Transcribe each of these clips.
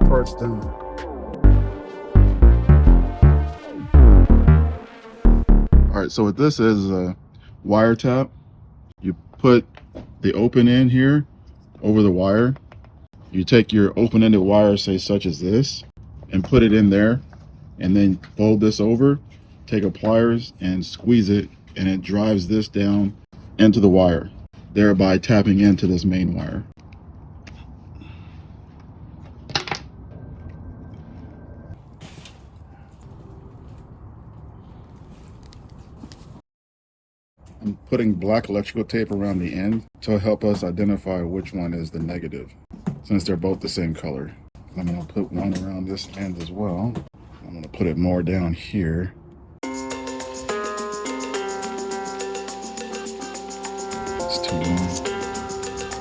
hard part's done. All right, so what this is a wire tap. You put the open end here over the wire. You take your open-ended wire, say such as this, and put it in there, and then fold this over, take a pliers and squeeze it, and it drives this down into the wire, thereby tapping into this main wire. I'm putting black electrical tape around the end to help us identify which one is the negative, since they're both the same color. I'm going to put one around this end as well. I'm going to put it more down here. It's too long,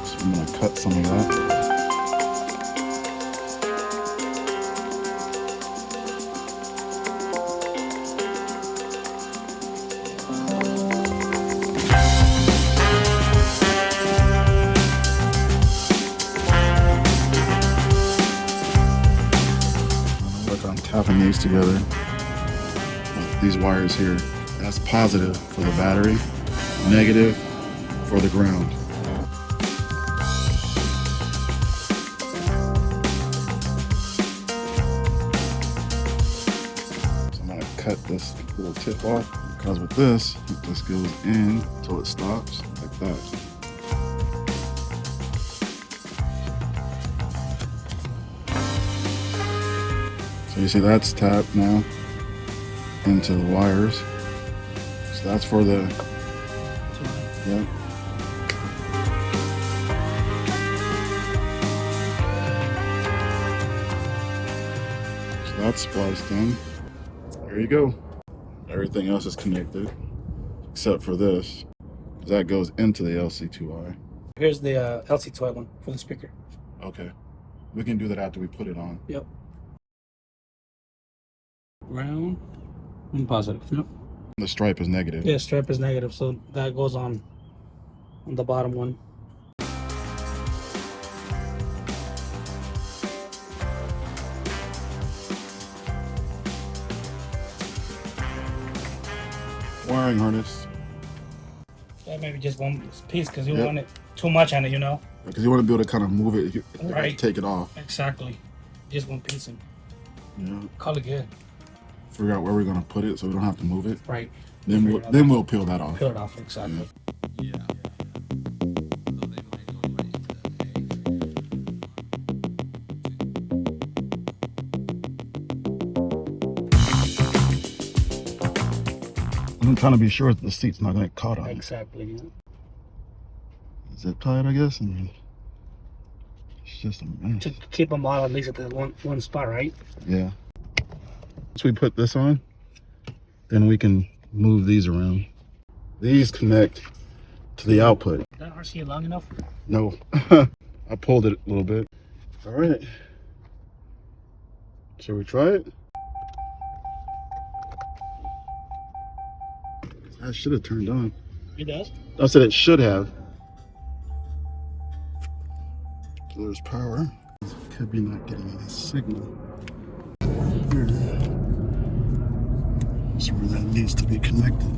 so I'm going to cut some of that. Tapping these together, these wires here. That's positive for the battery, negative for the ground. So I'm gonna cut this little tip off, because with this goes in until it stops like that. You see that's tapped now into the wires. So that's for the, yeah. So that's spliced in. There you go. Everything else is connected except for this, because that goes into the LC2I. Here's the LC2I one for the speaker. Okay. We can do that after we put it on. Yep. Ground and positive. Yep. The stripe is negative. Yeah, stripe is negative, so that goes on the bottom one. Wiring harness. That maybe just one piece, because you want it too much on it, you know. Because you want to be able to kind of move it, right? Take it off. Exactly. Just one piece and call it good. Figure out where we're gonna put it so we don't have to move it. Right. Then we'll peel that off. Peel it off, exactly. Yeah. I'm trying to be sure that the seat's not gonna get caught on it. Exactly. Yeah. Zip tie it, I guess. And it's just a mess. To keep them all at least at the one spot, right? Yeah. Once we put this on, then we can move these around. These connect to the output. Is that RC long enough? No. I pulled it a little bit. All right. Shall we try it? That should have turned on. It does? I said it should have. So there's power. Could be not getting any signal. Here. That's where that needs to be connected.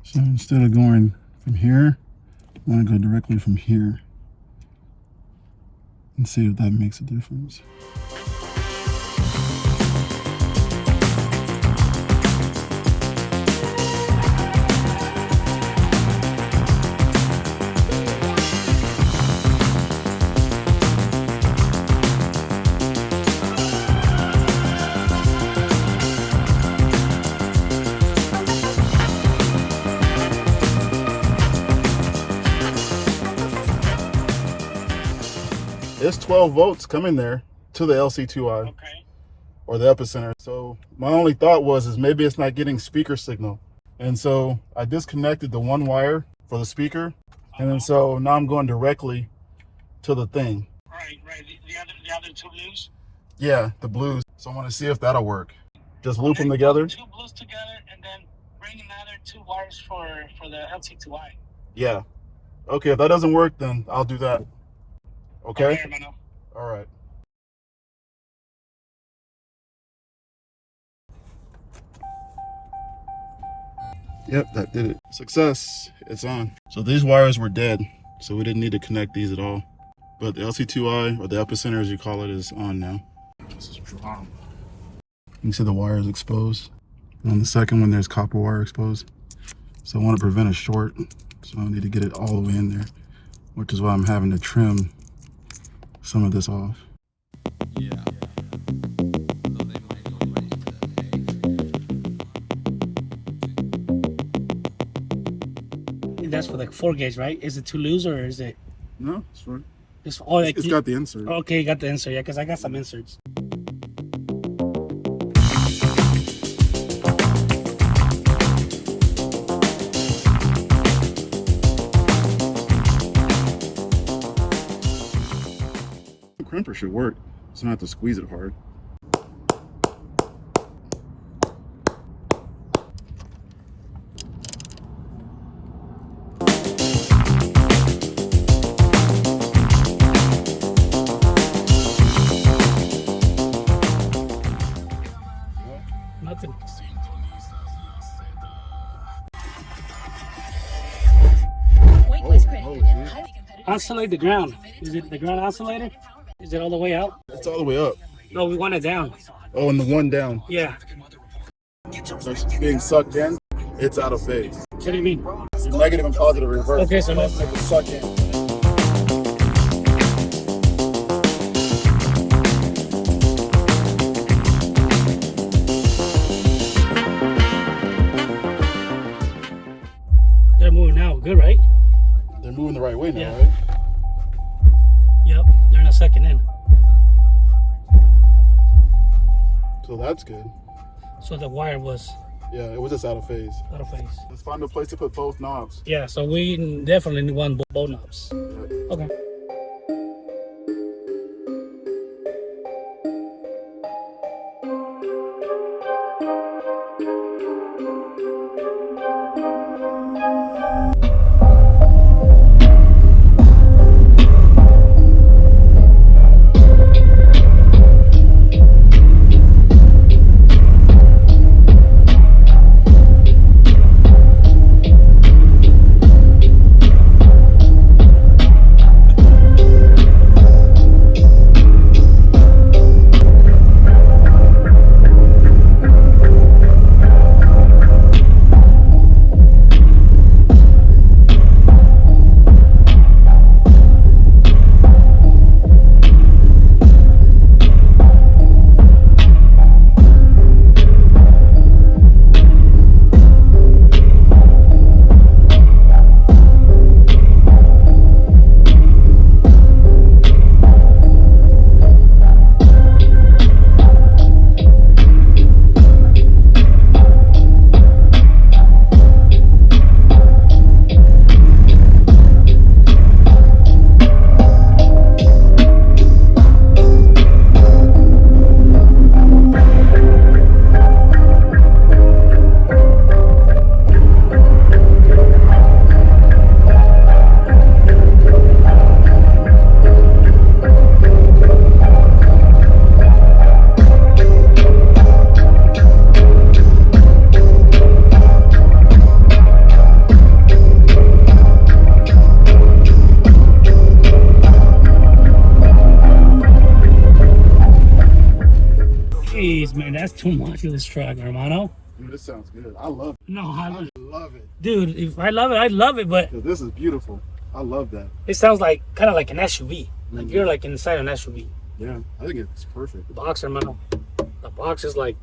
So instead of going from here, I want to go directly from here and see if that makes a difference. It's 12 volts coming there to the LC2I, or the epicenter. So my only thought was maybe it's not getting speaker signal. And so I disconnected the one wire for the speaker. And then so now I'm going directly to the thing. Right. The other two blues? Yeah, the blues. So I want to see if that'll work. Just loop them together. Two blues together and then bring another two wires for the LC2I. Yeah. Okay, if that doesn't work, then I'll do that. Okay? Okay, hermano. All right. Yep, that did it. Success. It's on. So these wires were dead, so we didn't need to connect these at all. But the LC2I, or the epicenter as you call it, is on now. This is drawn. You can see the wire is exposed. And on the second one, there's copper wire exposed. So I want to prevent a short, so I need to get it all the way in there, which is why I'm having to trim some of this off. Yeah. That's for like 4 gauge, right? Is it too loose or is it? No, it's fine. It's all like It's got the insert. Okay, you got the insert, yeah, because I got some inserts. The crimper should work, so I don't have to squeeze it hard. Nothing. Oscillate the ground. Is it the ground oscillator? Is it all the way out? It's all the way up. No, we want it down. Oh, and the one down. Yeah. It's being sucked in. It's out of phase. What do you mean? Your negative and positive reverse. Okay, so let's It's sucked in. they're moving now. Good, right? They're moving the right way now, Yeah. right? Yep. They're not sucking in. So that's good. So the wire was Yeah, it was just out of phase. out of phase. Let's find a place to put both knobs. Yeah, so we definitely want both knobs. Okay. Jeez, man, that's too much of this truck, hermano. Dude, this sounds good. I love it. No, I love it. dude, if I love it, I love it, but Dude, this is beautiful. I love that. it sounds like kind of like an SUV. Like you're like inside an SUV. Yeah, I think it's perfect. The box, hermano. The box is like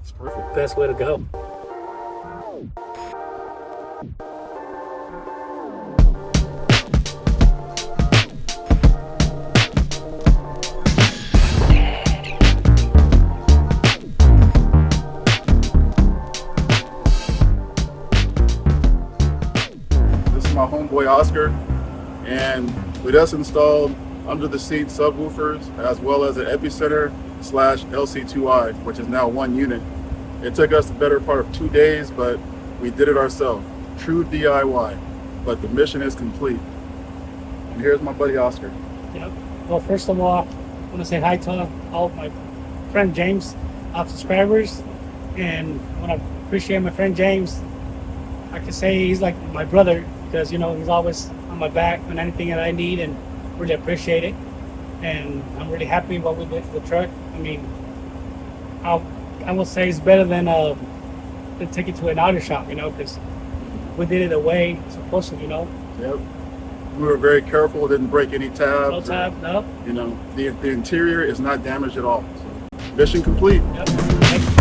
It's perfect. best way to go. This is my homeboy Oscar, and we just installed under the seat subwoofers as well as an epicenter / LC2I, which is now one unit. It took us the better part of 2 days, but we did it ourselves. True DIY, but the mission is complete. And here's my buddy Oscar. Yep. Well, first of all, I want to say hi to all my friend James, subscribers, and I want to appreciate my friend James. I can say he's like my brother because he's always on my back on anything that I need, and really appreciate it. And I'm really happy what we did for the truck. I mean, I will say it's better than to take it to an auto shop, because we did it the way it's supposed to, Yep. We were very careful, didn't break any tabs. No tab, no. The interior is not damaged at all. So, mission complete. Yep.